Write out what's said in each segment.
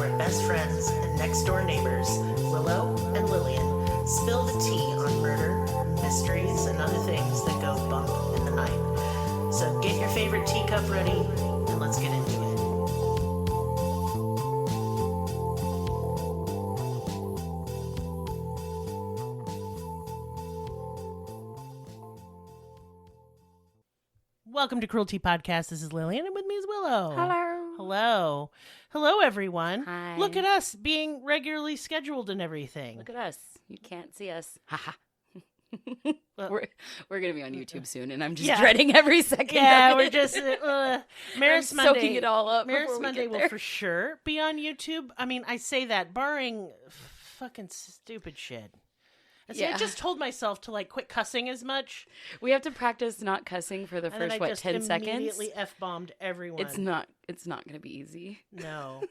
where best friends and next-door neighbors, Willow and Lillian, spill the tea on murder, mysteries, and other things that go bump in the night. So get your favorite teacup ready, and let's get into it. Welcome to Cruelty Podcast. This is Lillian, and with me is Willow. Hello. Hello, everyone. Hi. Look at us being regularly scheduled and everything. Look at us. You can't see us. Haha. We're going to be on YouTube soon, and I'm just dreading every second. Yeah, of we're it. just Maris I'm Monday. soaking it all up. Maris before we Monday get will there. for sure be on YouTube. I mean, I say that barring fucking stupid shit. And so I just told myself to quit cussing as much. We have to practice not cussing for the And then first I just 10 seconds. immediately f-bombed everyone. It's not going to be easy. No.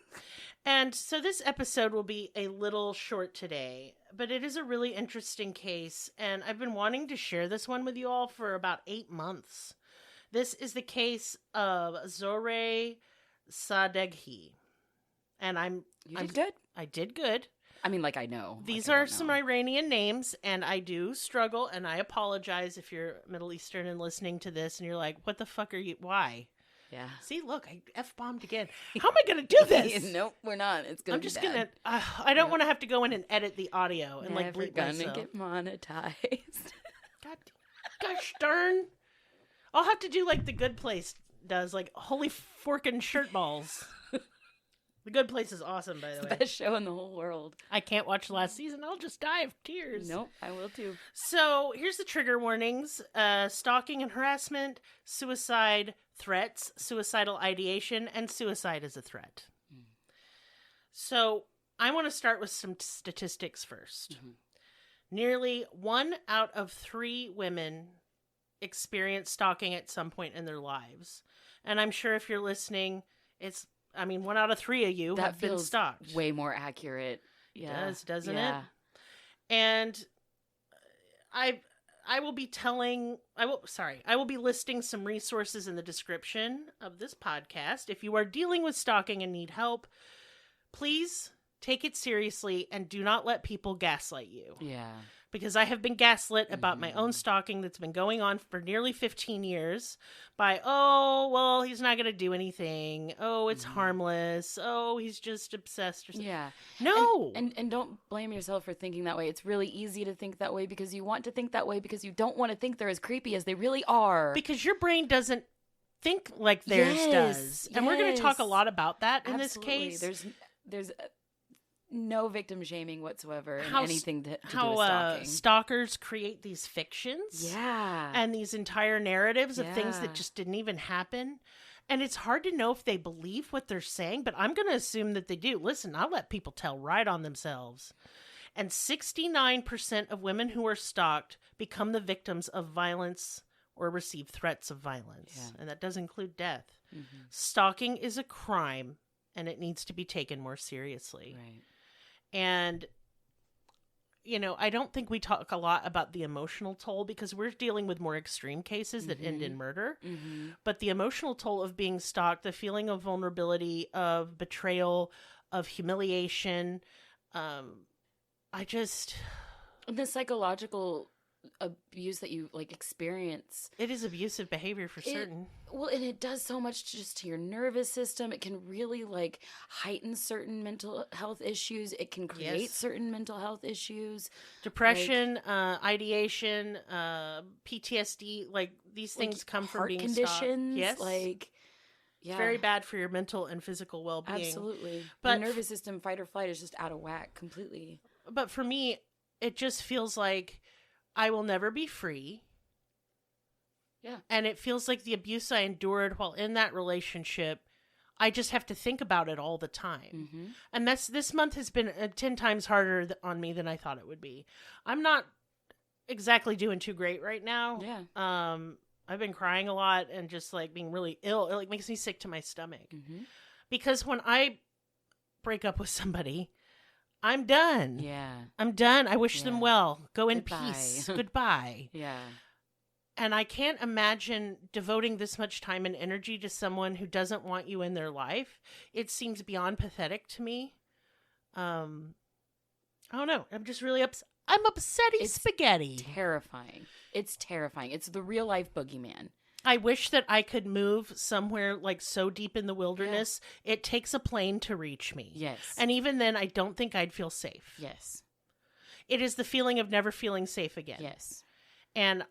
And so this episode will be a little short today, but it is a really interesting case, and I've been wanting to share this one with you all for about 8 months. This is the case of Zohre Sadeghi. And You did good. I did good. I mean, I know. These I are don't some know. Iranian names, and I do struggle, and I apologize if you're Middle Eastern and listening to this, and you're like, what the fuck are you, why? Yeah. See, look, I F-bombed again. How am I going to do this? Nope, we're not. It's going to be I'm just bad. going to, I don't want to have to go in and edit the audio and Never bleep gonna myself. get monetized. Gosh darn. I'll have to do like The Good Place does, holy forkin' shirt balls. The Good Place is awesome, by the It's the way. best show in the whole world. I can't watch the last season. I'll just die of tears. Nope, I will too. So here's the trigger warnings. Stalking and harassment, suicide threats, suicidal ideation, and suicide as a threat. Mm. So I want to start with some statistics first. Mm-hmm. Nearly 1 out of 3 women experience stalking at some point in their lives. And I'm sure if you're listening, 1 out of 3 of you That have been feels stalked. way more accurate. It Yeah. does, doesn't Yeah. it? And I will be listing some resources in the description of this podcast. If you are dealing with stalking and need help, please take it seriously and do not let people gaslight you. Yeah. Because I have been gaslit about my own stalking that's been going on for nearly 15 years by, oh, well, he's not going to do anything. Oh, it's harmless. Oh, he's just obsessed or something. Yeah. No. And don't blame yourself for thinking that way. It's really easy to think that way because you want to think that way because you don't want to think they're as creepy as they really are. Because your brain doesn't think like theirs does. And we're going to talk a lot about that in Absolutely. this case. There's no victim shaming whatsoever in anything to do with how stalking. stalkers create these fictions. Yeah. And these entire narratives of things Yeah. that just didn't even happen. And it's hard to know if they believe what they're saying, but I'm going to assume that they do. Listen, I'll let people tell right on themselves. And 69% of women who are stalked become the victims of violence or receive threats of violence. Yeah. And that does include death. Mm-hmm. Stalking is a crime, and it needs to be taken more seriously. Right. And, I don't think we talk a lot about the emotional toll because we're dealing with more extreme cases that end in murder. Mm-hmm. But the emotional toll of being stalked, the feeling of vulnerability, of betrayal, of humiliation, The psychological abuse that you experience. it is abusive behavior for certain. And it does so much just to your nervous system. It can really heighten certain mental health issues. It can create Yes. certain mental health issues. Depression, ideation, PTSD, these things come from heart being conditions. stalked. Yes. Yeah. It's very bad for your mental and physical well-being. Absolutely. But Your nervous system, fight or flight, is just out of whack completely. But for me, it just feels like I will never be free. Yeah. And it feels like the abuse I endured while in that relationship, I just have to think about it all the time. Mm-hmm. And this month has been 10 times harder on me than I thought it would be. I'm not exactly doing too great right now. Yeah. I've been crying a lot and just being really ill. It makes me sick to my stomach. Mm-hmm. Because when I break up with somebody, I'm done. Yeah. I'm done. I wish them Yeah. well. Go in Goodbye. peace. Goodbye. Yeah. And I can't imagine devoting this much time and energy to someone who doesn't want you in their life. It seems beyond pathetic to me. I don't know. I'm just really upset. I'm upsetty spaghetti. Terrifying. It's terrifying. It's the real life boogeyman. I wish that I could move somewhere like so deep in the wilderness. Yeah. It takes a plane to reach me. Yes. And even then, I don't think I'd feel safe. Yes. It is the feeling of never feeling safe again. Yes. And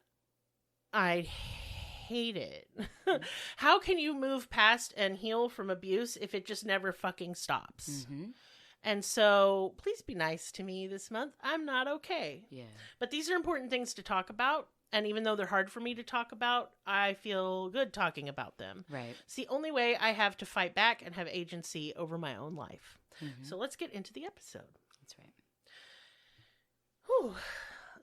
I hate it. How can you move past and heal from abuse if it just never fucking stops? Mm-hmm. And so please be nice to me this month. I'm not okay. Yeah. But these are important things to talk about. And even though they're hard for me to talk about, I feel good talking about them. Right. It's the only way I have to fight back and have agency over my own life. Mm-hmm. So let's get into the episode. That's right. Whew.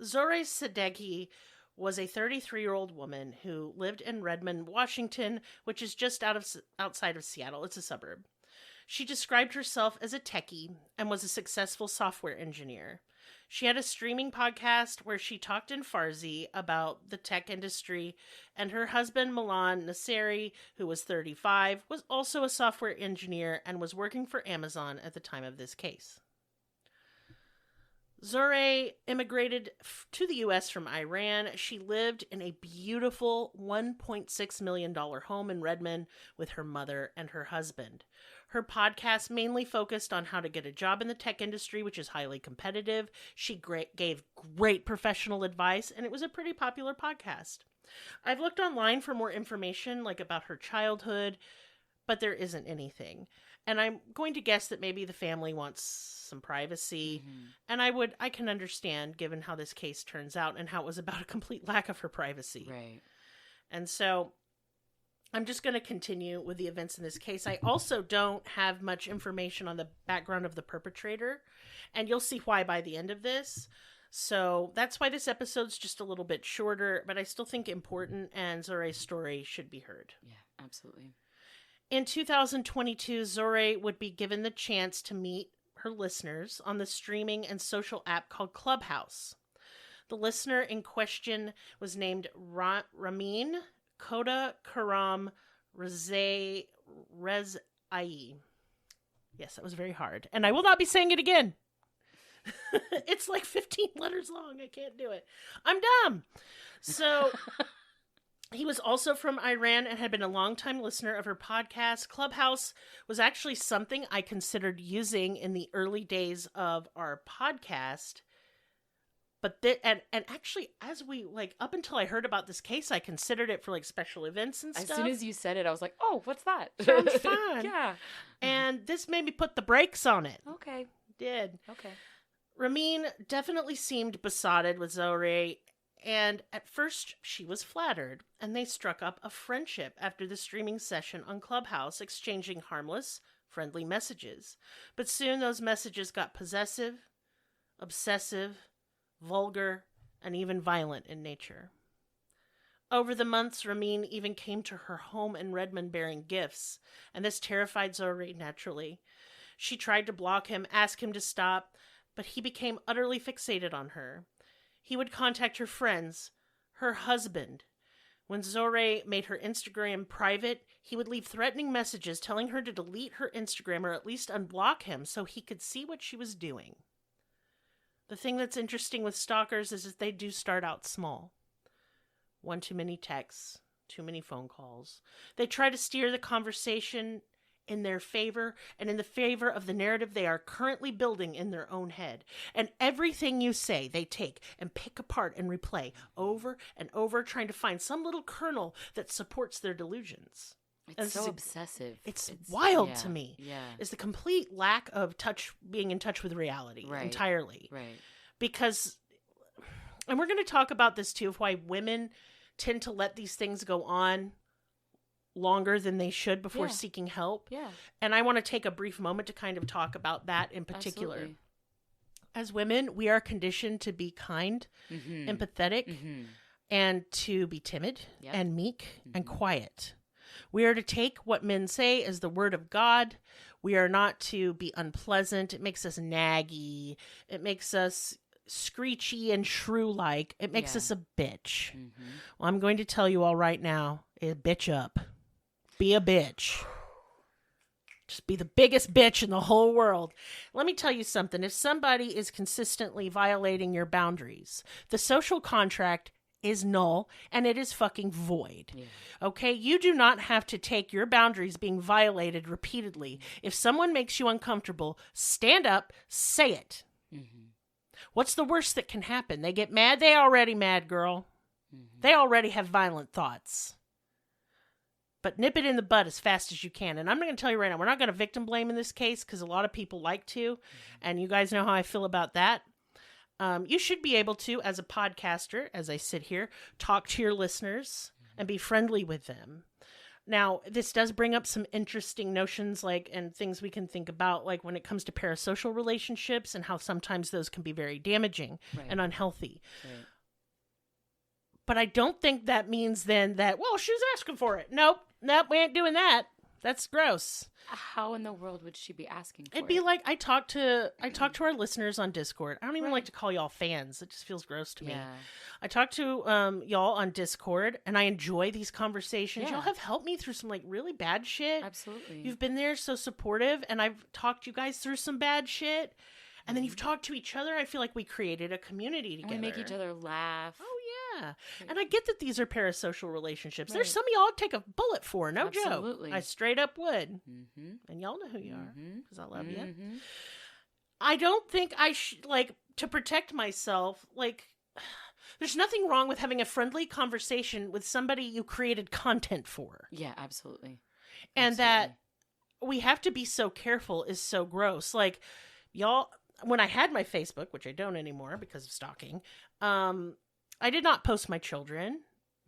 Zohre Sadeghi was a 33-year-old woman who lived in Redmond, Washington, which is just outside of Seattle. It's a suburb. She described herself as a techie and was a successful software engineer. She had a streaming podcast where she talked in Farsi about the tech industry, and her husband, Milan Nasseri, who was 35, was also a software engineer and was working for Amazon at the time of this case. Zohre immigrated to the U.S. from Iran. She lived in a beautiful $1.6 million home in Redmond with her mother and her husband. Her podcast mainly focused on how to get a job in the tech industry, which is highly competitive. She gave great professional advice, and it was a pretty popular podcast. I've looked online for more information, like about her childhood, but there isn't anything. And I'm going to guess that maybe the family wants some privacy. Mm-hmm. And I can understand, given how this case turns out and how it was about a complete lack of her privacy. Right. And so I'm just going to continue with the events in this case. I also don't have much information on the background of the perpetrator, and you'll see why by the end of this. So that's why this episode's just a little bit shorter, but I still think important, and Zohre's story should be heard. Yeah, absolutely. In 2022, Zohre would be given the chance to meet her listeners on the streaming and social app called Clubhouse. The listener in question was named Ramin Koda Karam Rezai. Yes, that was very hard. And I will not be saying it again. It's like 15 letters long. I can't do it. I'm dumb. So he was also from Iran and had been a longtime listener of her podcast. Clubhouse was actually something I considered using in the early days of our podcast. But and actually, as we up until I heard about this case, I considered it for special events and stuff. As soon as you said it, I was like, "Oh, what's that?" Sounds fun. Yeah. And this made me put the brakes on it. Okay. Did. Okay. Ramin definitely seemed besotted with Zohre, and at first she was flattered, and they struck up a friendship after the streaming session on Clubhouse, exchanging harmless, friendly messages. But soon those messages got possessive, obsessive, vulgar, and even violent in nature. Over the months, Ramin even came to her home in Redmond bearing gifts, and this terrified Zohre naturally. She tried to block him, ask him to stop, but he became utterly fixated on her. He would contact her friends, her husband. When Zohre made her Instagram private, he would leave threatening messages telling her to delete her Instagram or at least unblock him so he could see what she was doing. The thing that's interesting with stalkers is that they do start out small. One too many texts, too many phone calls. They try to steer the conversation in their favor and in the favor of the narrative they are currently building in their own head. And everything you say, they take and pick apart and replay over and over, trying to find some little kernel that supports their delusions. It's so obsessive. It's wild to me. Yeah. It's the complete lack of being in touch with reality entirely. Right. Because, and we're going to talk about this too, of why women tend to let these things go on longer than they should before seeking help. Yeah. And I want to take a brief moment to kind of talk about that in particular. Absolutely. As women, we are conditioned to be kind, empathetic, and to be timid and meek and quiet. We are to take what men say as the word of God. We are not to be unpleasant. It makes us naggy. It makes us screechy and shrew-like. It makes us a bitch. Well, I'm going to tell you all right now, bitch up. Be a bitch. Just Just be the biggest bitch in the whole world. Let me tell you something. If somebody is consistently violating your boundaries, the social contract is null and it is fucking void. Yeah. Okay? You do not have to take your boundaries being violated repeatedly. If someone makes you uncomfortable, stand up, say it. Mm-hmm. What's the worst that can happen? They get mad? They already mad, girl. Mm-hmm. They already have violent thoughts. But nip it in the bud as fast as you can. And I'm going to tell you right now, we're not going to victim blame in this case because a lot of people like to. Mm-hmm. And you guys know how I feel about that. You should be able to, as a podcaster, as I sit here, talk to your listeners and be friendly with them. Now, this does bring up some interesting notions and things we can think about, like when it comes to parasocial relationships and how sometimes those can be very damaging and unhealthy. Right. But I don't think that means then that, well, she was asking for it. Nope, we ain't doing that. That's gross. How in the world would she be asking for it? It'd be like I talk to our listeners on Discord. I don't even like to call y'all fans. It just feels gross to me. I talk to y'all on Discord, and I enjoy these conversations. Y'all have helped me through some really bad shit. Absolutely. You've been there so supportive, and I've talked you guys through some bad shit. And then you've talked to each other. I feel like we created a community together. And we make each other laugh. Oh, yeah. And I get that these are parasocial relationships. There's some of y'all I'd take a bullet for. No joke. I straight up would. Mm-hmm. And y'all know who you are because I love you. I don't think I should, to protect myself, there's nothing wrong with having a friendly conversation with somebody you created content for. Yeah, absolutely. And that we have to be so careful is so gross. Y'all... When I had my Facebook, which I don't anymore because of stalking, I did not post my children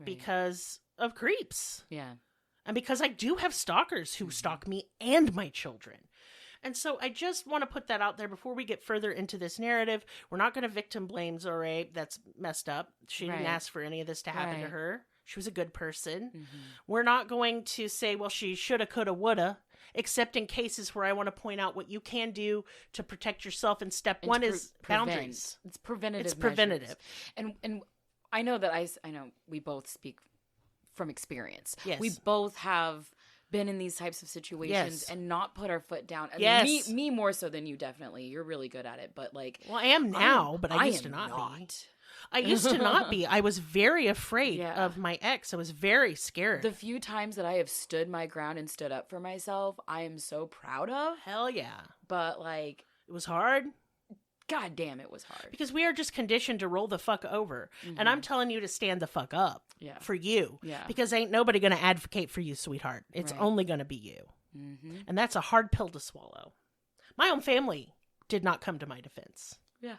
because of creeps. Yeah. And because I do have stalkers who stalk me and my children. And so I just want to put that out there before we get further into this narrative. We're not going to victim blame Zohre. That's messed up. She didn't ask for any of this to happen to her. She was a good person. Mm-hmm. We're not going to say, well, she shoulda, coulda, woulda. Except in cases where I want to point out what you can do to protect yourself. And step one is boundaries. It's preventative. It's preventative. And I know that I know we both speak from experience. Yes. We both have been in these types of situations and not put our foot down. I mean, me more so than you, definitely. You're really good at it. But well, I am now, but I used to not be. I used to not be. I was very afraid of my ex. I was very scared. The few times that I have stood my ground and stood up for myself, I am so proud of. Hell yeah. But it was hard. God damn, it was hard. Because we are just conditioned to roll the fuck over. Mm-hmm. And I'm telling you to stand the fuck up for you. Yeah. Because ain't nobody going to advocate for you, sweetheart. It's only going to be you. Mm-hmm. And that's a hard pill to swallow. My own family did not come to my defense. Yeah.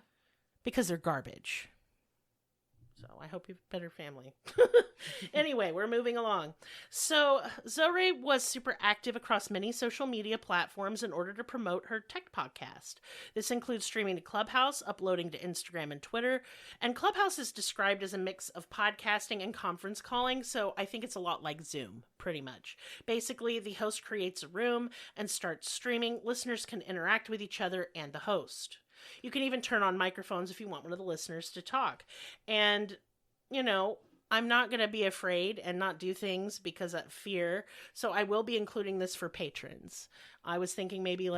Because they're garbage. So I hope you have a better family. Anyway, we're moving along. So Zohre was super active across many social media platforms in order to promote her tech podcast. This includes streaming to Clubhouse, uploading to Instagram and Twitter. And Clubhouse is described as a mix of podcasting and conference calling. So I think it's a lot like Zoom, pretty much. Basically, the host creates a room and starts streaming. Listeners can interact with each other and the host. You can even turn on microphones if you want one of the listeners to talk. And, I'm not going to be afraid and not do things because of fear. So I will be including this for patrons. I was thinking maybe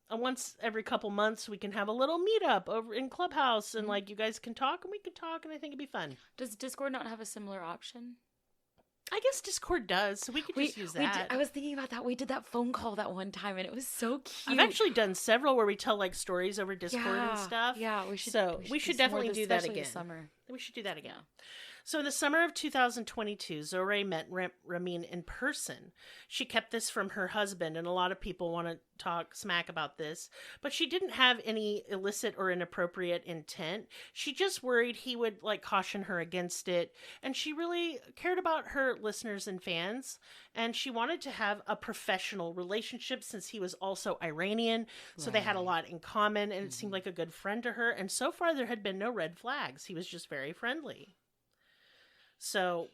once every couple months we can have a little meetup over in Clubhouse and you guys can talk and we can talk and I think it'd be fun. Does Discord not have a similar option? I guess Discord does, so we could just use that. I was thinking about that. We did that phone call that one time, and it was so cute. I've actually done several where we tell stories over Discord and stuff. Yeah, we should. So we should definitely do that again. Summer. We should do that again. So in the summer of 2022, Zohre met Ramin in person. She kept this from her husband, and a lot of people want to talk smack about this, but she didn't have any illicit or inappropriate intent. She just worried he would caution her against it, and she really cared about her listeners and fans, and she wanted to have a professional relationship since he was also Iranian, so they had a lot in common, and it seemed like a good friend to her, and so far there had been no red flags. He was just very friendly. So,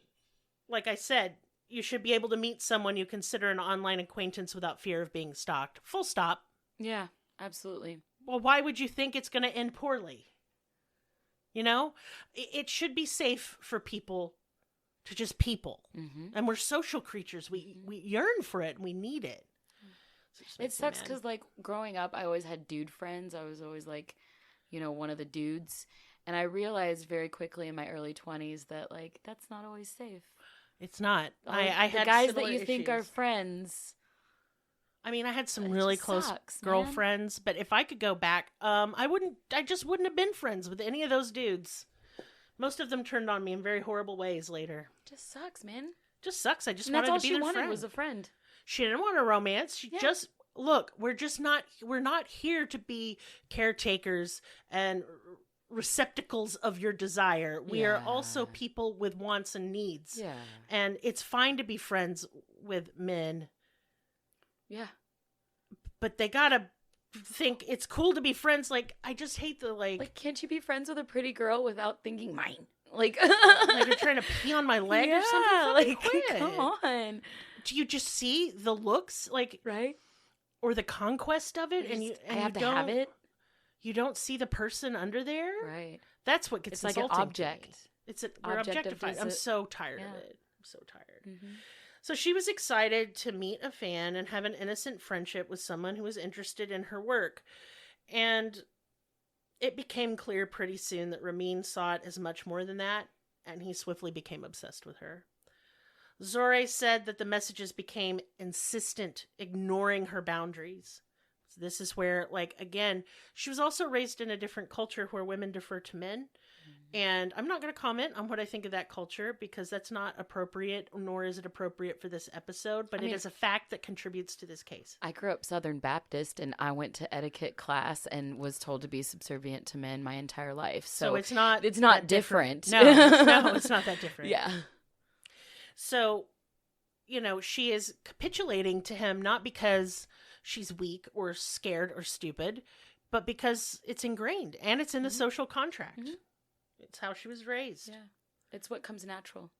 like I said, you should be able to meet someone you consider an online acquaintance without fear of being stalked. Full stop. Yeah, absolutely. Well, why would you think it's going to end poorly? It should be safe for people to just people. Mm-hmm. And we're social creatures. We yearn for it and we need it. It sucks because, like, growing up, I always had dude friends. I was always, like, one of the dudes. And I realized very quickly in my early 20s that, like, that's not always safe. It's not. I had the guys similar that you think are issues. friends. I mean, I had some really close sucks, girlfriends, but if I could go back, I just wouldn't have been friends with any of those dudes. Most of them turned on me in very horrible ways later. Just sucks, man. Just sucks. I just And wanted that's to all be she their wanted friend. was a friend. She didn't want a romance. She just, look, we're not here to be caretakers and receptacles of your desire. We are also people with wants and needs. Yeah. And it's fine to be friends with men. Yeah. But they gotta think it's cool to be friends. Like, I just hate the, like can't you be friends with a pretty girl without thinking mine? Like, like they're trying to pee on my leg or something? Like, quit. come on. Do you just see the looks, like, right? Or the conquest of it? I have to have it. You don't see the person under there? Right. That's what gets it's insulting. Like an object. We're objectified. I'm so tired of it. I'm so tired. Mm-hmm. So she was excited to meet a fan and have an innocent friendship with someone who was interested in her work. And it became clear pretty soon that Ramin saw it as much more than that, and he swiftly became obsessed with her. Zohre said that the messages became insistent, ignoring her boundaries. So this is where, like, again, she was also raised in a different culture where women defer to men. And I'm not going to comment on what I think of that culture because that's not appropriate, nor is it appropriate for this episode, but it is a fact that contributes to this case. I grew up Southern Baptist, and I went to etiquette class and was told to be subservient to men my entire life. So it's not different. No, it's not that different. Yeah. So, she is capitulating to him not because she's weak or scared or stupid, but because it's ingrained and it's in the social contract. Mm-hmm. It's how she was raised. Yeah. It's what comes natural.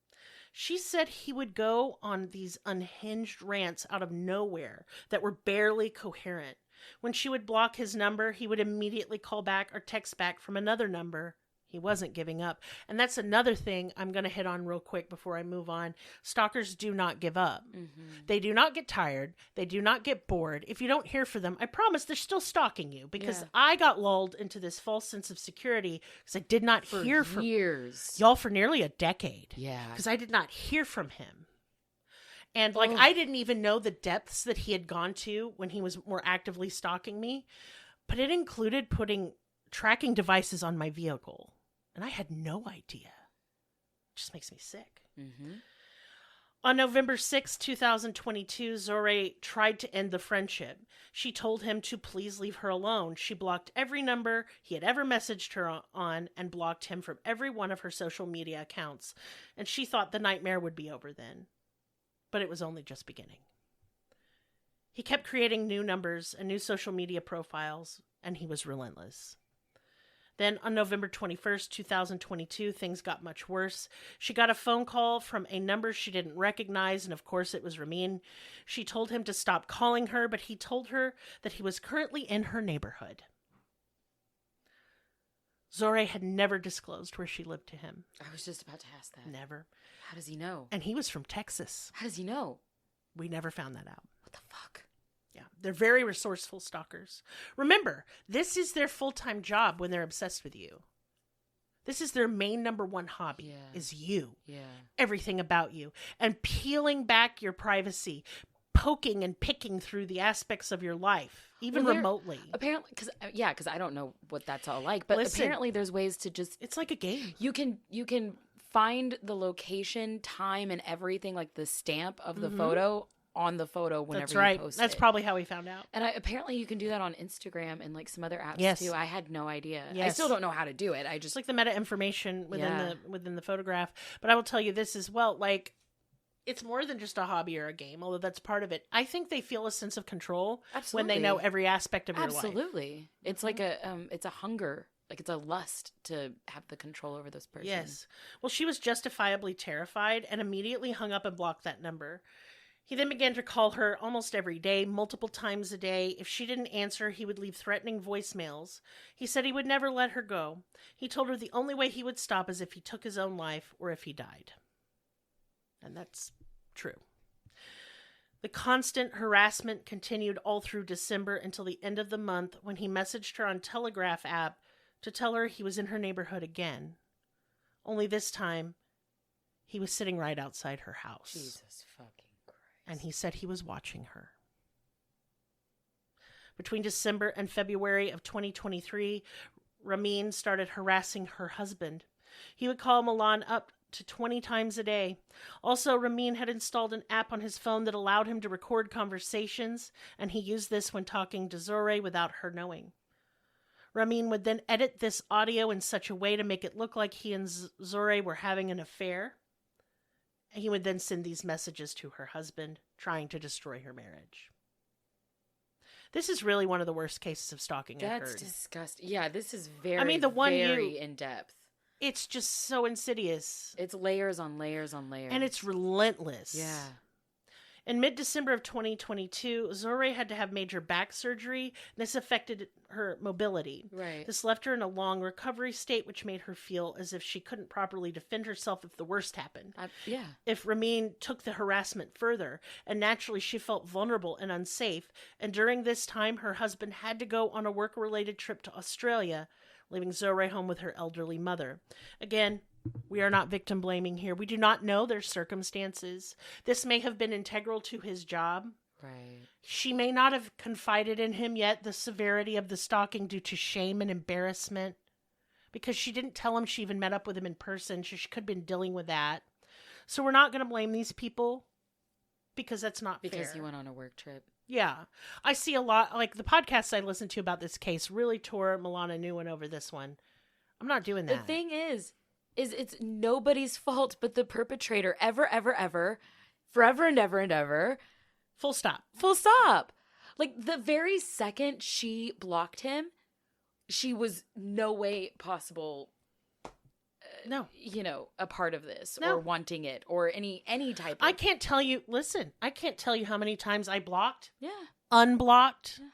She said he would go on these unhinged rants out of nowhere that were barely coherent. When she would block his number, he would immediately call back or text back from another number. He wasn't giving up. And that's another thing I'm going to hit on real quick before I move on. Stalkers do not give up. Mm-hmm. They do not get tired. They do not get bored. If you don't hear from them, I promise they're still stalking you because I got lulled into this false sense of security because I did not hear from years. Y'all for nearly a decade. Yeah. Because I did not hear from him. And I didn't even know the depths that he had gone to when he was more actively stalking me. But it included putting tracking devices on my vehicle. And I had no idea. It just makes me sick. Mm-hmm. On November 6, 2022, Zohre tried to end the friendship. She told him to please leave her alone. She blocked every number he had ever messaged her on and blocked him from every one of her social media accounts. And she thought the nightmare would be over then. But it was only just beginning. He kept creating new numbers and new social media profiles, and he was relentless. Then on November 21st, 2022, things got much worse. She got a phone call from a number she didn't recognize, and of course it was Ramin. She told him to stop calling her, but he told her that he was currently in her neighborhood. Zohre had never disclosed where she lived to him. I was just about to ask that. Never. How does he know? And he was from Texas. How does he know? We never found that out. What the fuck? Yeah, they're very resourceful stalkers. Remember, this is their full-time job when they're obsessed with you. This is their main number one hobby, is you. Yeah. Everything about you. And peeling back your privacy, poking and picking through the aspects of your life, even remotely. Apparently, because I don't know what that's all like, but apparently there's ways to just... It's like a game. You can find the location, time, and everything, like the stamp of the photo on the photo whenever you post it. That's probably how we found out. And apparently you can do that on Instagram and like some other apps too. I had no idea. Yes. I still don't know how to do it. I just... It's like the meta information within the photograph. But I will tell you this as well, like, it's more than just a hobby or a game, although that's part of it. I think they feel a sense of control when they know every aspect of your life. Absolutely. It's like it's a hunger. Like, it's a lust to have the control over this person. Yes. Well, she was justifiably terrified and immediately hung up and blocked that number. He then began to call her almost every day, multiple times a day. If she didn't answer, he would leave threatening voicemails. He said he would never let her go. He told her the only way he would stop is if he took his own life or if he died. And that's true. The constant harassment continued all through December until the end of the month when he messaged her on Telegraph app to tell her he was in her neighborhood again. Only this time, he was sitting right outside her house. Jesus fucking Christ. And he said he was watching her. Between December and February of 2023, Ramin started harassing her husband. He would call Milan up to 20 times a day. Also, Ramin had installed an app on his phone that allowed him to record conversations, and he used this when talking to Zohre without her knowing. Ramin would then edit this audio in such a way to make it look like he and Zohre were having an affair. He would then send these messages to her husband, trying to destroy her marriage. This is really one of the worst cases of stalking I've heard. That's disgusting. Yeah, this is very, very in-depth. It's just so insidious. It's layers on layers on layers. And it's relentless. Yeah. In mid-December of 2022, Zohre had to have major back surgery. This affected her mobility. Right. This left her in a long recovery state, which made her feel as if she couldn't properly defend herself if the worst happened. Yeah. If Ramin took the harassment further, and naturally she felt vulnerable and unsafe. And during this time, her husband had to go on a work-related trip to Australia, leaving Zohre home with her elderly mother. Again, we are not victim blaming here. We do not know their circumstances. This may have been integral to his job. Right. She may not have confided in him yet the severity of the stalking due to shame and embarrassment, because she didn't tell him she even met up with him in person. She could have been dealing with that. So we're not going to blame these people, because that's not fair. Because he went on a work trip. Yeah. I see a lot, like the podcasts I listened to about this case really tore Milana Nguyen over this one. I'm not doing that. The thing is it's nobody's fault but the perpetrator, ever, forever and ever and ever. Full stop. Full stop. Like, the very second she blocked him, she was no way possible, No. A part of this, No. or wanting it, or any type of... I can't tell you how many times I blocked, Yeah. unblocked, Yeah.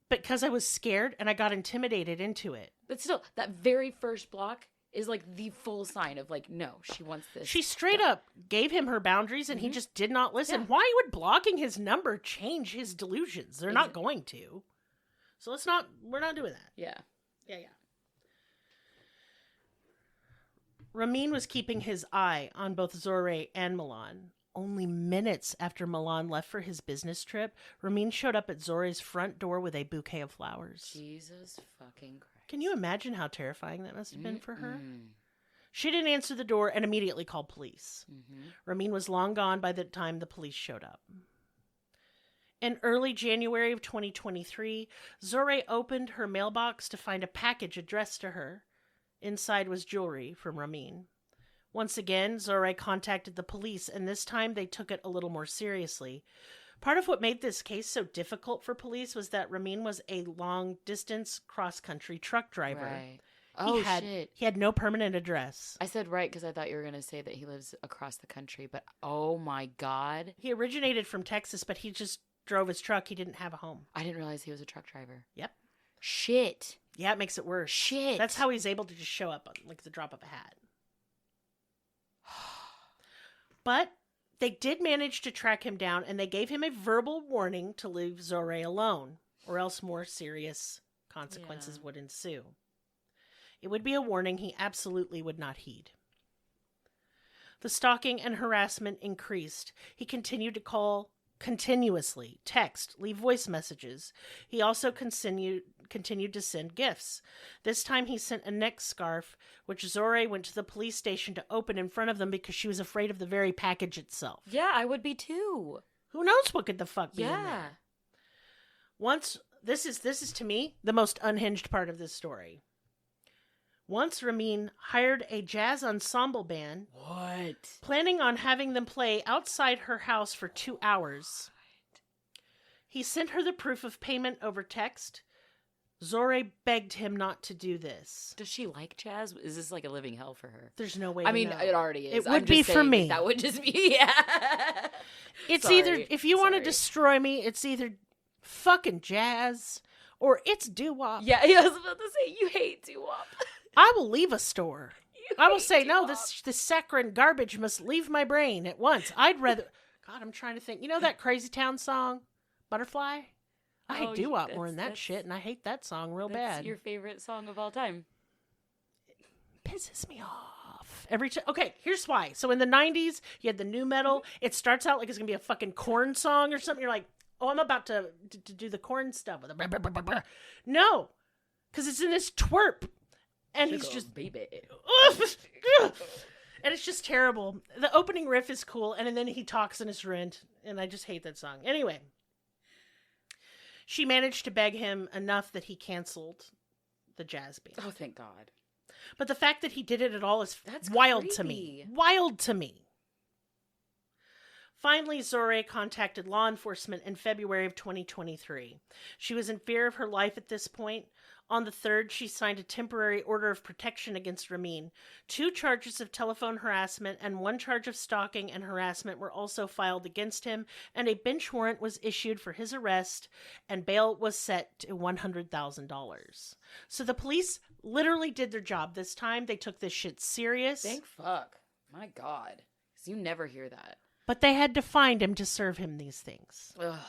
because I was scared and I got intimidated into it. But still, that very first block is like the full sign of like, no, she wants this. She straight up gave him her boundaries and he just did not listen. Yeah. Why would blocking his number change his delusions? They're not going to. So we're not doing that. Yeah. Yeah. Ramin was keeping his eye on both Zohre and Milan. Only minutes after Milan left for his business trip, Ramin showed up at Zohre's front door with a bouquet of flowers. Jesus fucking Christ. Can you imagine how terrifying that must have been for her? She didn't answer the door and immediately called police. Ramin was long gone by the time the police showed up. In early January of 2023, Zohre opened her mailbox to find a package addressed to her. Inside was jewelry from Ramin. Once again, Zohre contacted the police, and this time they took it a little more seriously. Part of what made this case so difficult for police was that Ramin was a long-distance cross-country truck driver. Right. Oh, shit. He had no permanent address. I said right because I thought you were going to say that he lives across the country, but oh my God. He originated from Texas, but he just drove his truck. He didn't have a home. I didn't realize he was a truck driver. Yep. Shit. Yeah, it makes it worse. Shit. That's how he's able to just show up on like the drop of a hat. But they did manage to track him down, and they gave him a verbal warning to leave Zohre alone, or else more serious consequences would ensue. It would be a warning he absolutely would not heed. The stalking and harassment increased. He continued to call continuously, text, leave voice messages. He also continued to send gifts. This time he sent a neck scarf, which Zohre went to the police station to open in front of them because she was afraid of the very package itself. Yeah, I would be too. Who knows what could the fuck be in there? This is to me the most unhinged part of this story. Once Ramin hired a jazz ensemble band. What? Planning on having them play outside her house for 2 hours. He sent her the proof of payment over text. Zohre begged him not to do this. Does she like jazz? Is this like a living hell for her? There's no way I to mean, know. it already is. It would be for me. That would just be, yeah. It's Sorry. either, if you want to destroy me, it's either fucking jazz or it's doo-wop. Yeah, I was about to say, you hate doo-wop. I will leave a store. I will say, no, this saccharine garbage must leave my brain at once. I'd rather... God, I'm trying to think. You know that Crazy Town song, Butterfly? I hate doo-wop more than that shit, and I hate that song real bad. That's your favorite song of all time. Pisses me off okay, here's why. So in the 90s you had the new metal. It starts out like it's gonna be a fucking Korn song or something. You're like, oh, I'm about to do the Korn stuff with a no, because it's in this twerp and he's just baby and it's just terrible. The opening riff is cool and then he talks in his rent and I just hate that song. Anyway, she managed to beg him enough that he canceled the jazz band. Oh, thank God. But the fact that he did it at all is That's wild creepy. to me. Wild to me. Finally, Zohre contacted law enforcement in February of 2023. She was in fear of her life at this point. On the 3rd, she signed a temporary order of protection against Ramin. 2 charges of telephone harassment and 1 charge of stalking and harassment were also filed against him, and a bench warrant was issued for his arrest, and bail was set to $100,000. So the police literally did their job this time. They took this shit serious. Thank fuck. My God. Because you never hear that. But they had to find him to serve him these things. Ugh.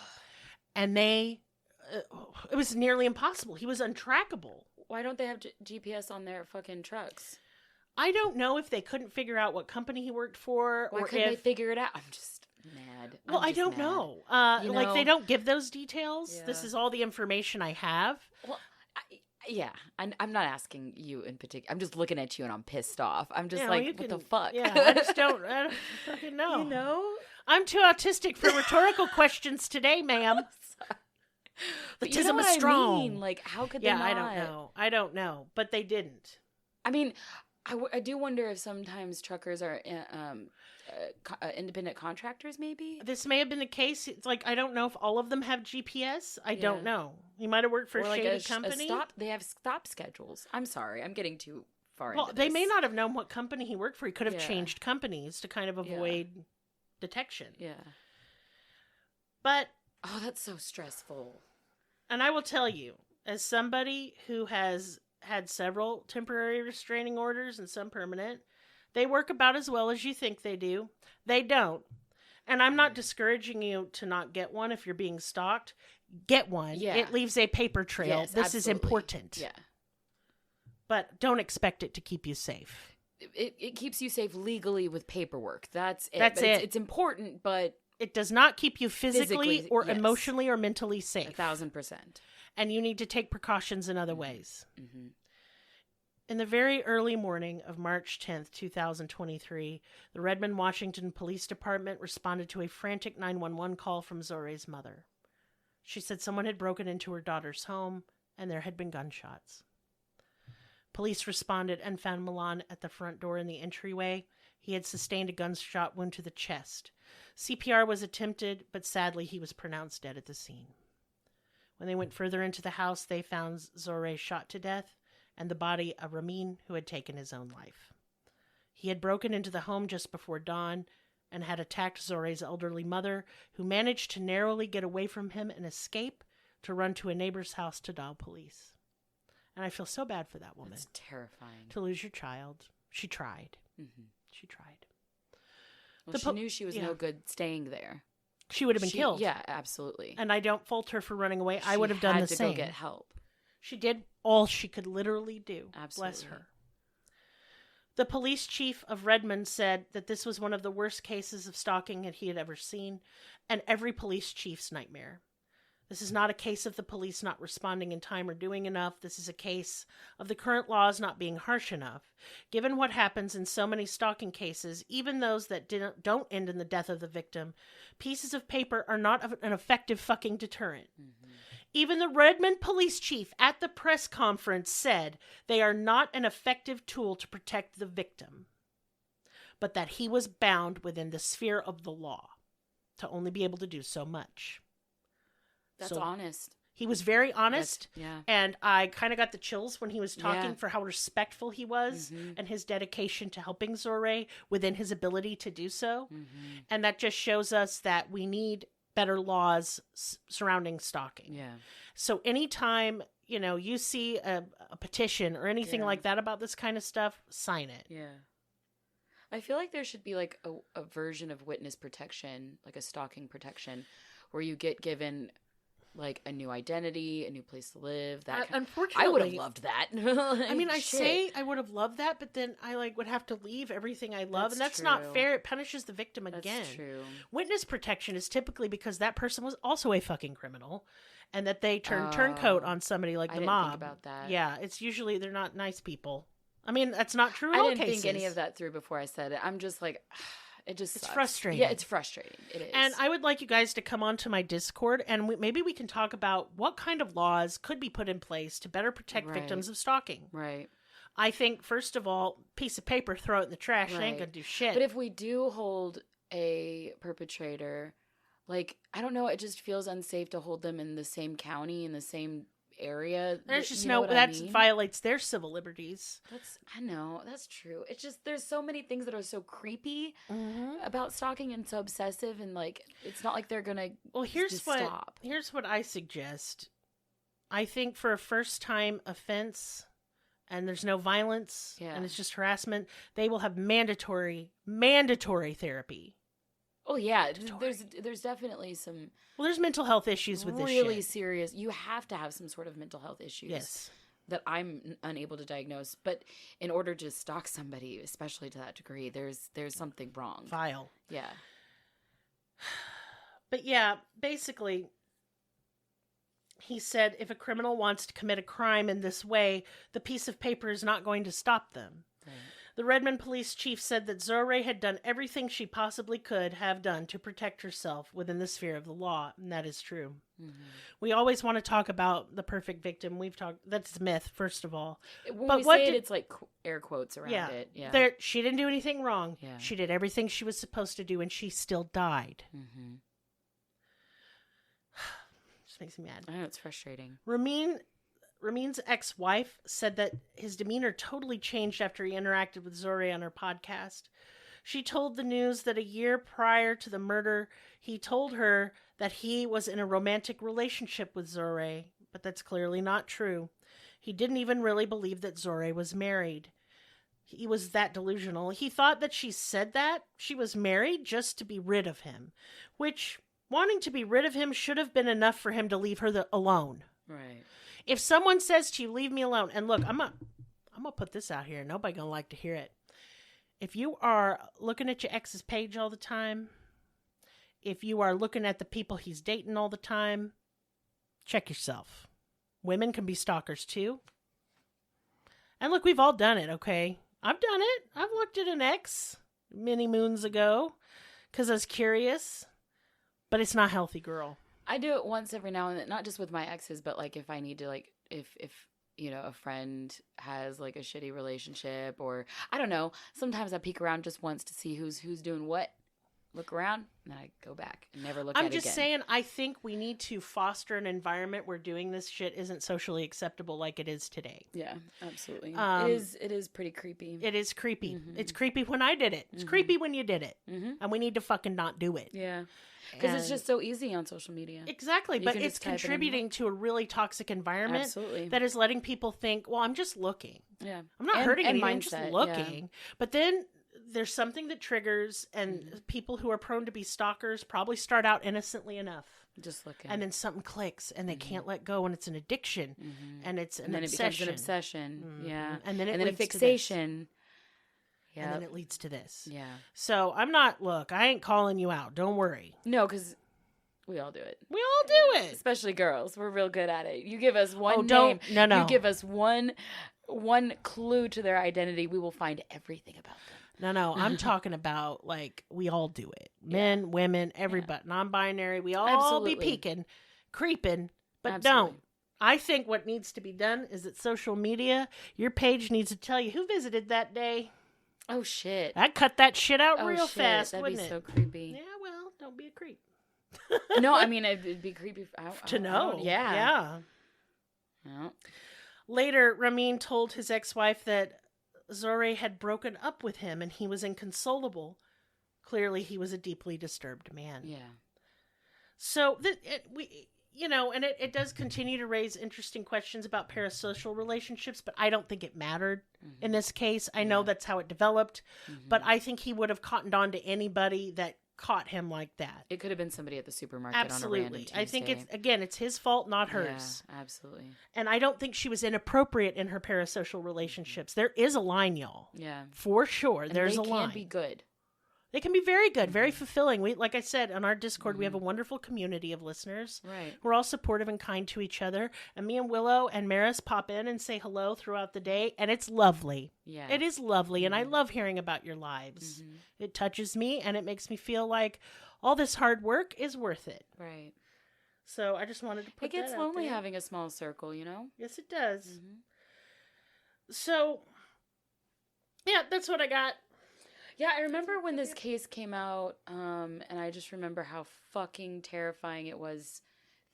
And it was nearly impossible. He was untrackable. Why don't they have GPS on their fucking trucks? I don't know if they couldn't figure out what company he worked for. Why couldn't they figure it out? I'm just mad. Well, I don't know. Like, they don't give those details. Yeah. This is all the information I have. Well, yeah. I'm not asking you in particular. I'm just looking at you and I'm pissed off. I'm just what the fuck? Yeah, I don't fucking know. You know? I'm too autistic for rhetorical questions today, ma'am. But you know what strong. I mean? Like, how could they not? I don't know. But they didn't. I mean, I do wonder if sometimes truckers are independent contractors, maybe? This may have been the case. It's like, I don't know if all of them have GPS. I don't know. He might have worked for a shady company. They have stop schedules. I'm sorry. I'm getting too far into this. Well, they may not have known what company he worked for. He could have changed companies to kind of avoid detection. Yeah. But... oh, that's so stressful. And I will tell you, as somebody who has had several temporary restraining orders and some permanent, they work about as well as you think they do. They don't. And I'm not discouraging you to not get one if you're being stalked. Get one. Yeah. It leaves a paper trail. Yes, this is important. Yeah. But don't expect it to keep you safe. It keeps you safe legally with paperwork. That's it. That's it. It's important, but... it does not keep you physically or emotionally or mentally safe. 1,000%. And you need to take precautions in other ways. Mm-hmm. In the very early morning of March 10th, 2023, the Redmond, Washington Police Department responded to a frantic 911 call from Zohre's mother. She said someone had broken into her daughter's home and there had been gunshots. Police responded and found Milan at the front door in the entryway. He had sustained a gunshot wound to the chest. CPR was attempted, but sadly he was pronounced dead at the scene. When they went further into the house, they found Zohre shot to death and the body of Ramin, who had taken his own life. He had broken into the home just before dawn and had attacked Zohre's elderly mother, who managed to narrowly get away from him and escape to run to a neighbor's house to dial police. And I feel so bad for that woman. It's terrifying. To lose your child. She tried. Mm-hmm. She tried. Well, she knew she was no good staying there. She would have been killed. Yeah, absolutely. And I don't fault her for running away. I would have done the same. She had to go get help. She did all she could literally do. Absolutely. Bless her. The police chief of Redmond said that this was one of the worst cases of stalking that he had ever seen, and every police chief's nightmare. This is not a case of the police not responding in time or doing enough. This is a case of the current laws not being harsh enough. Given what happens in so many stalking cases, even those that don't end in the death of the victim, pieces of paper are not an effective fucking deterrent. Mm-hmm. Even the Redmond police chief at the press conference said they are not an effective tool to protect the victim, but that he was bound within the sphere of the law to only be able to do so much. That's honest. He was very honest. Yeah. And I kind of got the chills when he was talking for how respectful he was and his dedication to helping Zohre within his ability to do so. Mm-hmm. And that just shows us that we need better laws surrounding stalking. Yeah. So anytime, you see a petition or anything like that about this kind of stuff, sign it. Yeah. I feel like there should be like a version of witness protection, like a stalking protection, where you get given like a new identity, a new place to live. Unfortunately, I would have loved that. I mean, I say I would have loved that, but then I like would have to leave everything I love, and that's not fair. It punishes the victim again. That's true. Witness protection is typically because that person was also a fucking criminal, and that they turncoat on somebody like the mob. Think about that. Yeah, it's usually they're not nice people. I mean, that's not true in all cases. I didn't think any of that through before I said it. I'm just like, it's sucks. Frustrating. Yeah, it's frustrating. It is. And I would like you guys to come onto my Discord, and maybe we can talk about what kind of laws could be put in place to better protect victims of stalking. Right. I think, first of all, piece of paper, throw it in the trash. It ain't gonna do shit. But if we do hold a perpetrator, like, I don't know, it just feels unsafe to hold them in the same county, in the same area. There's just that violates their civil liberties. I know, that's true. It's just there's so many things that are so creepy about stalking and so obsessive, and like it's not like they're gonna stop. Here's what I suggest. I think for a first time offense and there's no violence and it's just harassment, they will have mandatory therapy. Oh yeah, there's definitely some. Well, there's mental health issues with this shit. Really serious. You have to have some sort of mental health issues. Yes. That I'm unable to diagnose, but in order to stalk somebody, especially to that degree, there's something wrong. Vile. Yeah. But yeah, basically, he said if a criminal wants to commit a crime in this way, the piece of paper is not going to stop them. Right. The Redmond police chief said that Zohre had done everything she possibly could have done to protect herself within the sphere of the law, and that is true. Mm-hmm. We always want to talk about the perfect victim. That's myth, first of all. When we say it, it's like air quotes around it. Yeah. She didn't do anything wrong. Yeah. She did everything she was supposed to do, and she still died. Mm-hmm. Just makes me mad. I know, it's frustrating. Ramin's ex-wife said that his demeanor totally changed after he interacted with Zohre on her podcast. She told the news that a year prior to the murder, he told her that he was in a romantic relationship with Zohre, but that's clearly not true. He didn't even really believe that Zohre was married. He was that delusional. He thought that she said that she was married just to be rid of him, which wanting to be rid of him should have been enough for him to leave her alone. Right. If someone says to you, leave me alone, and look, I'm gonna put this out here. Nobody gonna like to hear it. If you are looking at your ex's page all the time, if you are looking at the people he's dating all the time, check yourself. Women can be stalkers too. And look, we've all done it, okay? I've done it. I've looked at an ex many moons ago because I was curious, but it's not healthy, girl. I do it once every now and then, not just with my exes, but like if I need to, like if you know, a friend has like a shitty relationship, or I don't know, sometimes I peek around just once to see who's doing what. Look around, and then I go back and never look at it again. I'm just saying, I think we need to foster an environment where doing this shit isn't socially acceptable like it is today. Yeah, absolutely. It is pretty creepy. It is creepy. Mm-hmm. It's creepy when I did it. It's creepy when you did it. Mm-hmm. And we need to fucking not do it. Yeah. Because it's just so easy on social media. Exactly. But it's contributing to a really toxic environment. Absolutely. That is letting people think, well, I'm just looking. Yeah. I'm not hurting anyone, I'm just looking. Yeah. But then there's something that triggers, and people who are prone to be stalkers probably start out innocently enough. Just looking. And then something clicks, and they can't let go, and it's an addiction. And it's an obsession. It becomes an obsession. Yeah. And then a fixation. Yeah. And then it leads to this. Yeah. So I ain't calling you out. Don't worry. No, because we all do it. We all do it. Especially girls. We're real good at it. You give us one name. No. You give us one clue to their identity. We will find everything about them. No, I'm talking about, like, we all do it. Men, women, everybody, non-binary, we all be peeking, creeping, but don't. I think what needs to be done is that social media, your page needs to tell you who visited that day. Oh, shit. I'd cut that shit out real fast, That'd wouldn't be it? so creepy. Yeah, well, don't be a creep. No, I mean, it'd be creepy to know. Yeah. Later, Ramin told his ex-wife that Zohre had broken up with him and he was inconsolable. Clearly, he was a deeply disturbed man. Yeah. So, and it does continue to raise interesting questions about parasocial relationships, but I don't think it mattered in this case. I know that's how it developed, but I think he would have cottoned on to anybody that caught him like that. It could have been somebody at the supermarket Absolutely. on a random Tuesday. I think it's his fault, not hers. Yeah, absolutely. And I don't think she was inappropriate in her parasocial relationships. There is a line, y'all. Yeah. For sure. And there's a they line. can be good. They can be very good, very fulfilling. We, like I said, on our Discord, we have a wonderful community of listeners. Right. We're all supportive and kind to each other. And me and Willow and Maris pop in and say hello throughout the day. And it's lovely. Yeah. It is lovely. And I love hearing about your lives. It touches me and it makes me feel like all this hard work is worth it. Right. So I just wanted to put it gets that out lonely there. having a small circle, you know? Yes, it does. So, yeah, that's what I got. Yeah, I remember when this case came out, and I just remember how fucking terrifying it was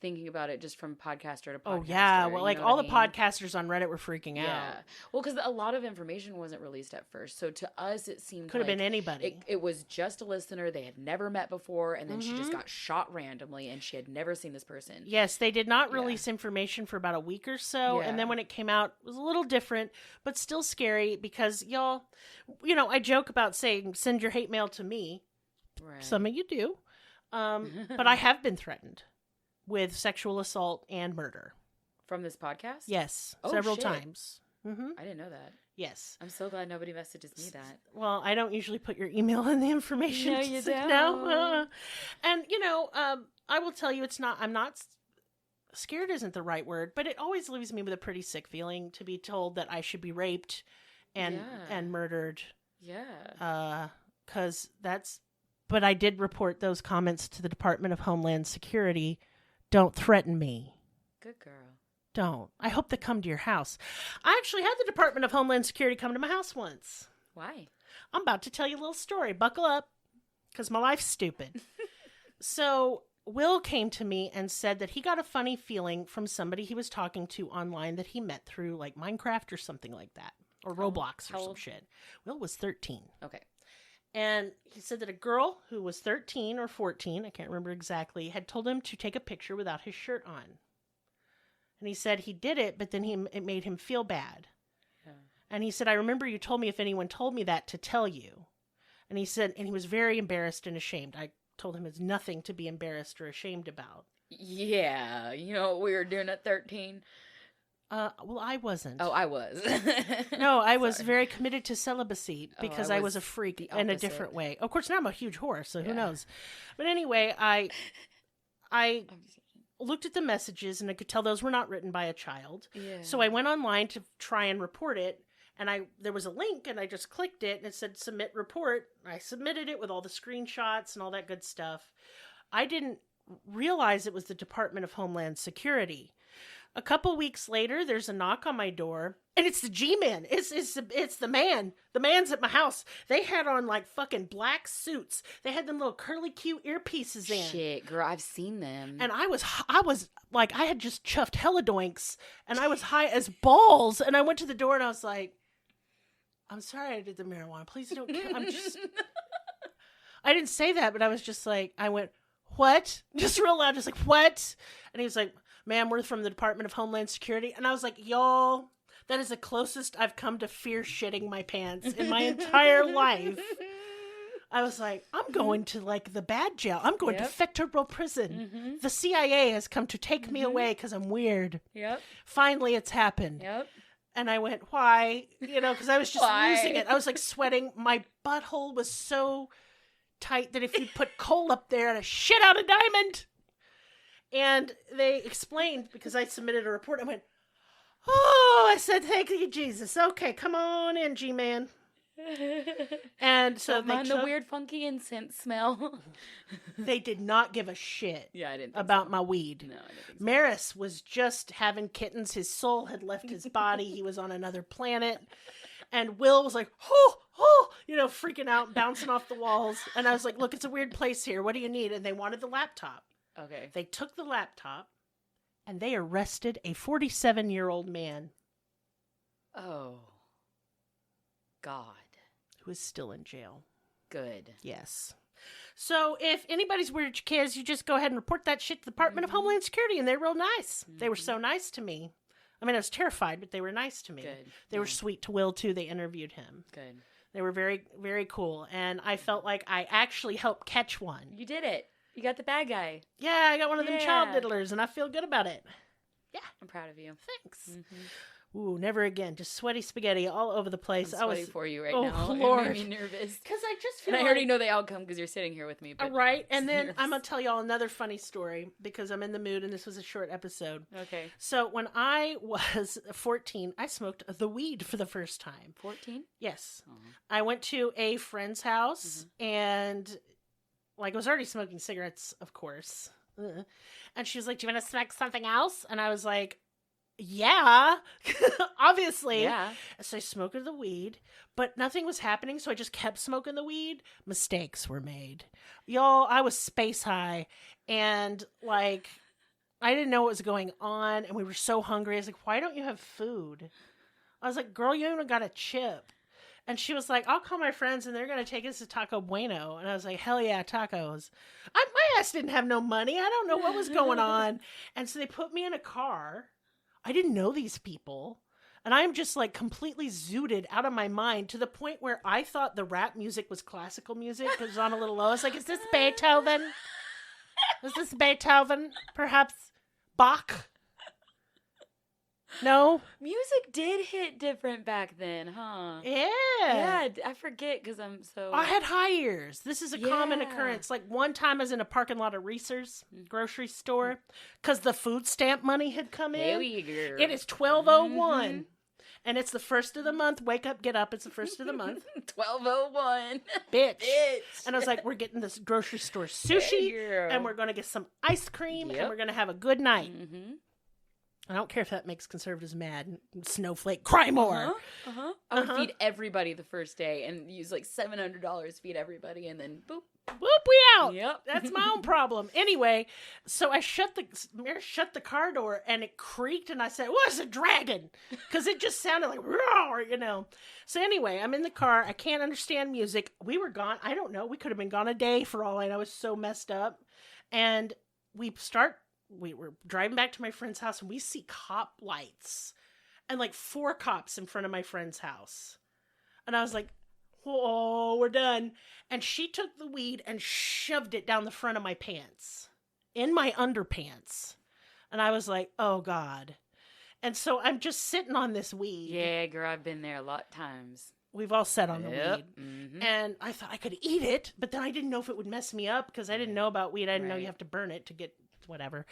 thinking about it just from podcaster to podcaster. Oh, yeah. Well, like all the podcast. podcasters on Reddit were freaking out. Yeah. Well, because a lot of information wasn't released at first. So to us, it seemed Could have been anybody. It was just a listener they had never met before, and then she just got shot randomly, and she had never seen this person. Yes, they did not release information for about a week or so. Yeah. And then when it came out, it was a little different, but still scary because, y'all, I joke about saying, send your hate mail to me. Right. Some of you do. But I have been threatened with sexual assault and murder. From this podcast? Yes, Oh, several shit. times. I didn't know that. Yes. I'm so glad nobody messages me that. Well, I don't usually put your email in the information. No, you don't. No. And, I will tell you I'm not scared isn't the right word, but it always leaves me with a pretty sick feeling to be told that I should be raped and murdered. Yeah. But I did report those comments to the Department of Homeland Security. Don't threaten me. Good girl. Don't. I hope they come to your house. I actually had the Department of Homeland Security come to my house once. Why? I'm about to tell you a little story. Buckle up, because my life's stupid. So Will came to me and said that he got a funny feeling from somebody he was talking to online that he met through like Minecraft or something like that, or Roblox or some shit. Will was 13. Okay. And he said that a girl who was 13 or 14, I can't remember exactly, had told him to take a picture without his shirt on. And he said he did it, but then it made him feel bad. Yeah. And he said, I remember you told me if anyone told me that to tell you. And he said, and he was very embarrassed and ashamed. I told him it's nothing to be embarrassed or ashamed about. Yeah. You know what we were doing at 13? Well, I wasn't. Oh, I was. No, I was very committed to celibacy because I was a freak the in a opposite. different way. Of course, now I'm a huge whore, so who knows? But anyway, I looked at the messages and I could tell those were not written by a child. Yeah. So I went online to try and report it, and there was a link, and I just clicked it, and it said submit report. I submitted it with all the screenshots and all that good stuff. I didn't realize it was the Department of Homeland Security. A couple weeks later, there's a knock on my door, and it's the G-Man. It's the man. The man's at my house. They had on like fucking black suits. They had them little curly Q earpieces in. Shit, girl, I've seen them. And I was like, I had just chuffed helidoinks, and I was high as balls. And I went to the door, and I was like, I'm sorry I did the marijuana. Please don't kill. I didn't say that, but I was just like, I went, what? Just real loud, just like, what? And he was like, ma'am, we're from the Department of Homeland Security. And I was like, y'all, that is the closest I've come to fear shitting my pants in my entire life. I was like, I'm going to like the bad jail. I'm going to federal prison. Mm-hmm. The CIA has come to take me away because I'm weird. Yep. Finally, it's happened. Yep. And I went, why? Because I was just losing it. I was like sweating. My butthole was so tight that if you put coal up there and a shit out a diamond. And they explained, because I submitted a report, I went, oh, I said, thank you, Jesus. Okay, come on in, G-Man. And so Don't mind the weird, funky incense smell. They did not give a shit Yeah, I didn't about my weed. No, I didn't think so. Maris was just having kittens. His soul had left his body. He was on another planet. And Will was like, freaking out, bouncing off the walls. And I was like, look, it's a weird place here. What do you need? And they wanted the laptop. Okay. They took the laptop, and they arrested a 47-year-old man. Oh. God. Who is still in jail. Good. Yes. So if anybody's weird at your kids, you just go ahead and report that shit to the Department of Homeland Security, and they're real nice. They were so nice to me. I mean, I was terrified, but they were nice to me. Good. They were sweet to Will, too. They interviewed him. Good. They were very, very cool. And I felt like I actually helped catch one. You did it. You got the bad guy. Yeah, I got one of them child diddlers, and I feel good about it. Yeah. I'm proud of you. Thanks. Ooh, never again. Just sweaty spaghetti all over the place. I'm sweaty for you right now. Oh, Lord. It made me nervous. Because I just feel and I already know the outcome because you're sitting here with me. But right. And then I'm going to tell y'all another funny story because I'm in the mood and this was a short episode. Okay. So when I was 14, I smoked the weed for the first time. 14? Yes. I went to a friend's house and like I was already smoking cigarettes, of course. And she was like, do you want to smoke something else? And I was like, yeah, obviously. Yeah. So I smoked the weed, but nothing was happening. So I just kept smoking the weed. Mistakes were made. Y'all, I was space high and like, I didn't know what was going on. And we were so hungry. I was like, why don't you have food? I was like, girl, you even got a chip. And she was like, I'll call my friends and they're going to take us to Taco Bueno. And I was like, hell yeah, tacos. My ass didn't have no money. I don't know what was going on. And so they put me in a car. I didn't know these people. And I'm just like completely zooted out of my mind to the point where I thought the rap music was classical music because it was on a little low. I was like, is this Beethoven? Is this Beethoven? Perhaps Bach? No? Music did hit different back then, huh? Yeah. Yeah, I forget because I'm so... I had high ears. This is a common occurrence. Like one time I was in a parking lot of Reese's grocery store because the food stamp money had come in. It is 12:01. And it's the first of the month. Wake up, get up. It's the first of the month. 12:01. Bitch. And I was like, we're getting this grocery store sushi. And we're going to get some ice cream. And we're going to have a good night. I don't care if that makes conservatives mad. Snowflake, cry more. I would feed everybody the first day and use like $700 feed everybody and then boop. Boop, we out. Yep. That's my own problem. Anyway, so I shut the car door and it creaked and I said, well, it's a dragon. Because it just sounded like, roar, you know. So anyway, I'm in the car. I can't understand music. We were gone. I don't know. We could have been gone a day for all I know. I was so messed up. And we were driving back to my friend's house and we see cop lights and like 4 cops in front of my friend's house. And I was like, whoa, we're done. And she took the weed and shoved it down the front of my pants, in my underpants. And I was like, oh God. And so I'm just sitting on this weed. Yeah, girl, I've been there a lot of times. We've all sat on the weed. And I thought I could eat it, but then I didn't know if it would mess me up because I didn't know about weed. I didn't know you have to burn it to get whatever.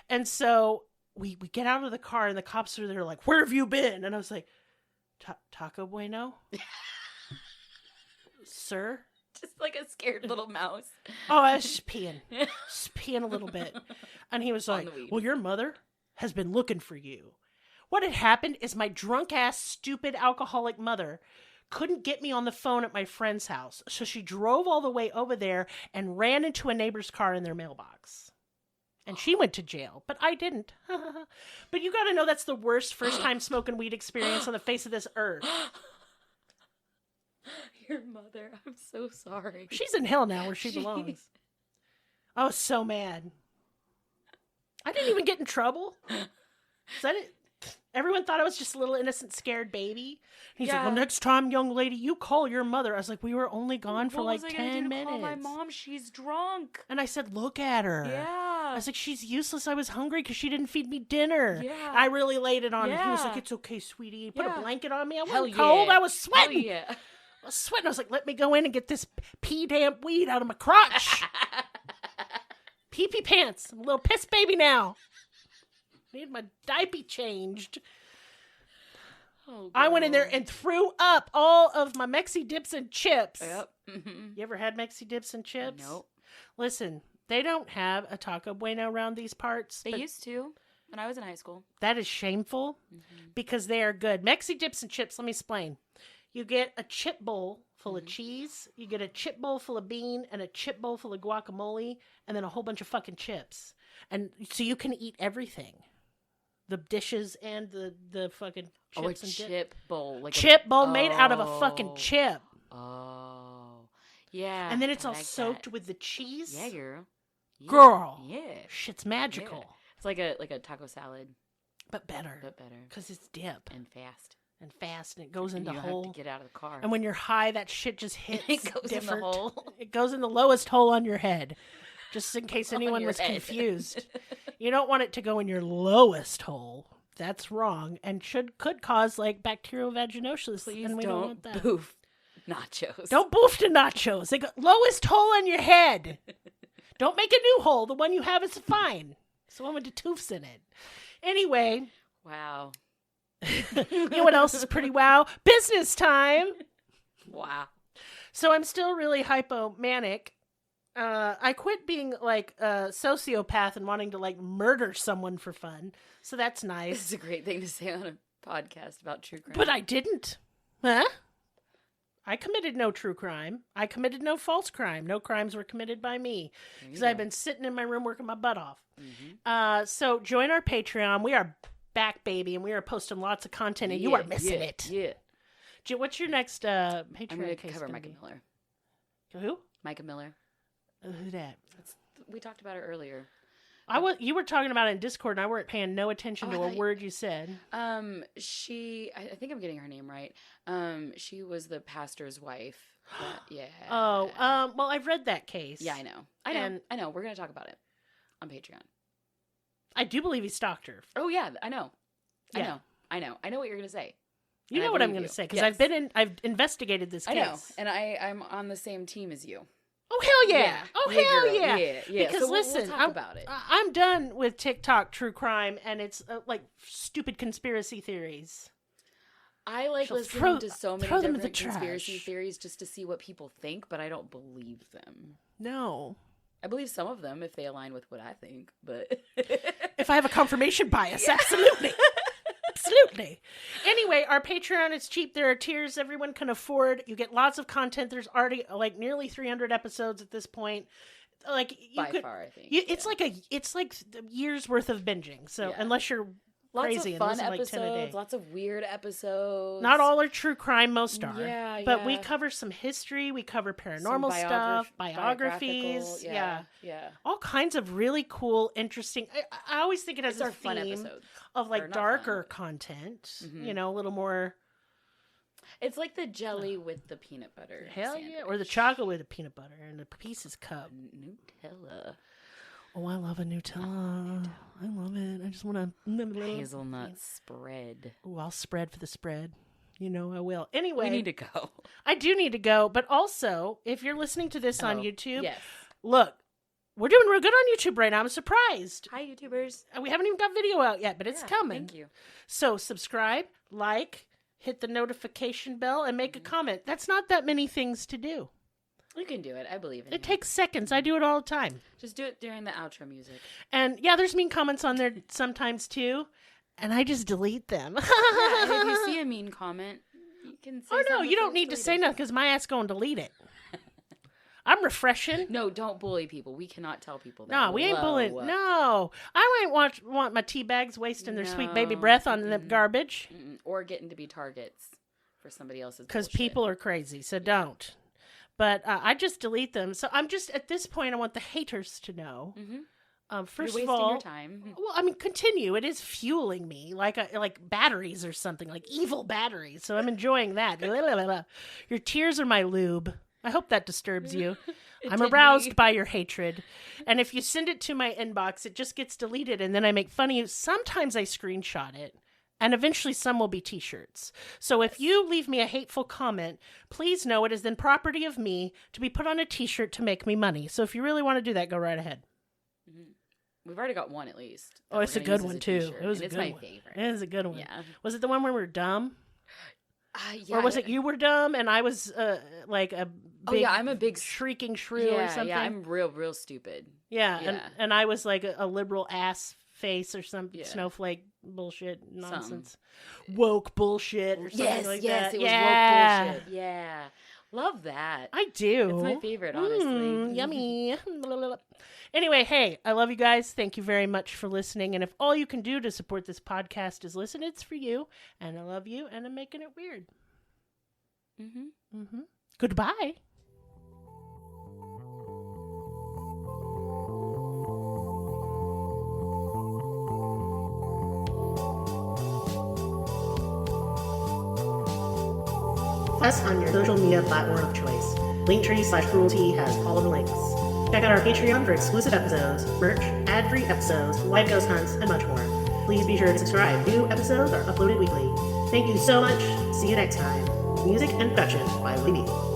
And so we get out of the car and the cops are there like, where have you been? And I was like, Taco Bueno? Sir? Just like a scared little mouse. Oh, I was just peeing. Just peeing a little bit. And he was like, well, your mother has been looking for you. What had happened is my drunk ass, stupid, alcoholic mother couldn't get me on the phone at my friend's house. So she drove all the way over there and ran into a neighbor's car in their mailbox. And she went to jail, but I didn't. But you got to know that's the worst first time smoking weed experience on the face of this earth. Your mother, I'm so sorry. She's in hell now where she belongs. I was so mad. I didn't even get in trouble. Everyone thought I was just a little innocent, scared baby. He's like, well, next time, young lady, you call your mother. I was like, we were only gone for like 10 minutes. Call my mom, she's drunk. And I said, look at her. Yeah. I was like, she's useless. I was hungry because she didn't feed me dinner. Yeah. I really laid it on him. He was like, it's okay, sweetie. He put a blanket on me. I wasn't cold. I was sweating. Hell yeah. I was sweating. I was like, let me go in and get this pee damp weed out of my crotch. Pee-pee pants. I'm a little piss baby now. Need my diaper changed. Oh, I went in there and threw up all of my Mexi dips and chips. Yep. You ever had Mexi dips and chips? Nope. Listen, they don't have a Taco Bueno around these parts. They used to when I was in high school. That is shameful because they are good. Mexi dips and chips, let me explain. You get a chip bowl full of cheese, you get a chip bowl full of bean, and a chip bowl full of guacamole, and then a whole bunch of fucking chips. And so you can eat everything. The dishes and the fucking chips and chip bowl. Chip bowl made out of a fucking chip. Oh. Yeah. And then it's I all like soaked that. with the cheese. Yeah, girl. Yeah. Girl. Yeah. Shit's magical. Yeah. It's like a taco salad, But better. but better Because it's dip. and fast. And fast. And it goes And into you don't hole. have to get out of the car. And when you're high, that shit just hits It goes in the different. hole. It goes in the lowest hole on your head. Just in case On anyone your was head. confused. You don't want it to go in your lowest hole. That's wrong. And could cause like bacterial vaginosis. Please and we don't want don't that. boof nachos. Don't boof to nachos. They go lowest hole on your head. Don't make a new hole. The one you have is fine. It's the one with the toofs in it. Anyway, Wow. you know what else is pretty wow? Business time. Wow. So I'm still really hypomanic. I quit being like a sociopath and wanting to like murder someone for fun. So that's This nice. is a great thing to say on a podcast about true crime. But I didn't. Huh? I committed no true crime. I committed no false crime. No crimes were committed by me. There you Because I've go. been sitting in my room working my butt off. Mhm. So join our Patreon. We are back, baby, and we are posting lots of content, and you are missing it. Yeah. What's your next Patreon I'm going to case? cover gonna Micah be? Miller. Who? Micah Miller. Who that? We talked about it earlier. You were talking about it in Discord, and I weren't paying no attention Oh, to I a thought word you said. I think I'm getting her name right. She was the pastor's wife. Yeah. Oh, well, I've read that case. Yeah, I know. And- I know. We're going to talk about it on Patreon. I do believe he stalked her. Oh, yeah. I know. Yeah. I know what you're going to say. You And I know what I'm believe going to you. say, because Yes. I've investigated this case. I know. And I'm on the same team as you. Oh, hell yeah. Oh, Yeah, hell girl. yeah. Yeah. Because So we'll listen, talk about it. I'm done with TikTok true crime and it's like stupid conspiracy theories. I like She'll listening to so many throw them in different the conspiracy trash. theories just to see what people think, but I don't believe them. No. I believe some of them if they align with what I think, but If I have a confirmation bias, absolutely. Absolutely. Anyway, our Patreon is cheap. There are tiers everyone can afford. You get lots of content. There's already like nearly 300 episodes at this point. Like you by could, far, I think. it's like a year's worth of binging. So Yeah. unless you're Lots crazy of and fun listen like 10 a day. episodes, lots of weird episodes. Not all are true crime, most are. Yeah, But we yeah. cover some history, we cover Some paranormal stuff, biographies, biographical, yeah. All kinds of really cool, interesting. I always think it has It's a our fun theme episodes. of Or like not darker fun. content, Mhm. you know, a little more It's like the jelly with the peanut butter. hell yeah, or the sandwich. chocolate with the peanut butter and the Pieces cup. Nutella. Oh, I love a Nutella. I love it. I just want to Hazelnut spread. Oh, I'll spread for the spread. You know I will. Anyway, We need to go. I do need to go, but also if you're listening to this on Oh, YouTube, Yes. look, we're doing real good on YouTube right now. I'm surprised. Hi, YouTubers. We haven't even got video out yet, but it's Yeah, coming. Thank you. So subscribe, like, hit the notification bell, and make a comment. That's not that many things to do. You can do it. I believe in you. It takes seconds. I do it all the time. Just do it during the outro music. And yeah, there's mean comments on there sometimes too, and I just delete them. Yeah, and if you see a mean comment, you can say Oh no, something you before don't need to it's say deleted. nothing because my ass going to delete it. I'm refreshing. No, don't bully people. We cannot tell people that. No, we ain't bullying. No, I ain't want my tea bags wasting their sweet baby No. breath on the Mm-mm. garbage Mm-mm. Or getting to be targets for somebody else's because bullshit. people are crazy. So don't. But I just delete them. So I'm just at this point. I want the haters to know. Mhm. First You're of wasting all, your time. well, I mean, continue. It is fueling me like batteries or something, like evil batteries. So I'm enjoying that. Your tears are my lube. I hope that disturbs you. I'm did aroused me. by your hatred. And if you send it to my inbox, it just gets deleted and then I make fun of you. Sometimes I screenshot it. And eventually some will be t-shirts. So if you leave me a hateful comment, please know it is then property of me to be put on a t-shirt to make me money. So if you really want to do that, go right ahead. We've already got one at least. Oh, that it's we're a gonna good use one as too. t-shirt, It was and a it's good my one. favorite. It is a good one. Yeah. Was it the one where we were dumb? Yeah. Or was it you were dumb and I was like a big Oh yeah, I'm a big shrieking shrew or something? Yeah, I'm real stupid. Yeah, Yeah. And I was like a liberal ass face or some Yeah. snowflake bullshit nonsense. Woke bullshit or something Yes, like yes, that. it was yeah. woke bullshit. Yeah. Love that. I do. It's my favorite, honestly. Yummy. Anyway, hey, I love you guys. Thank you very much for listening. And if all you can do to support this podcast is listen, it's for you. And I love you, and I'm making it weird. Mm-hmm. Goodbye. us on your social media platform of choice. Linktree/cruelty has all of the links. Check out our Patreon for exclusive episodes, merch, ad-free episodes, live ghost hunts, and much more. Please be sure to subscribe. New episodes are uploaded weekly. Thank you so much. See you next time. Music and production by Libby.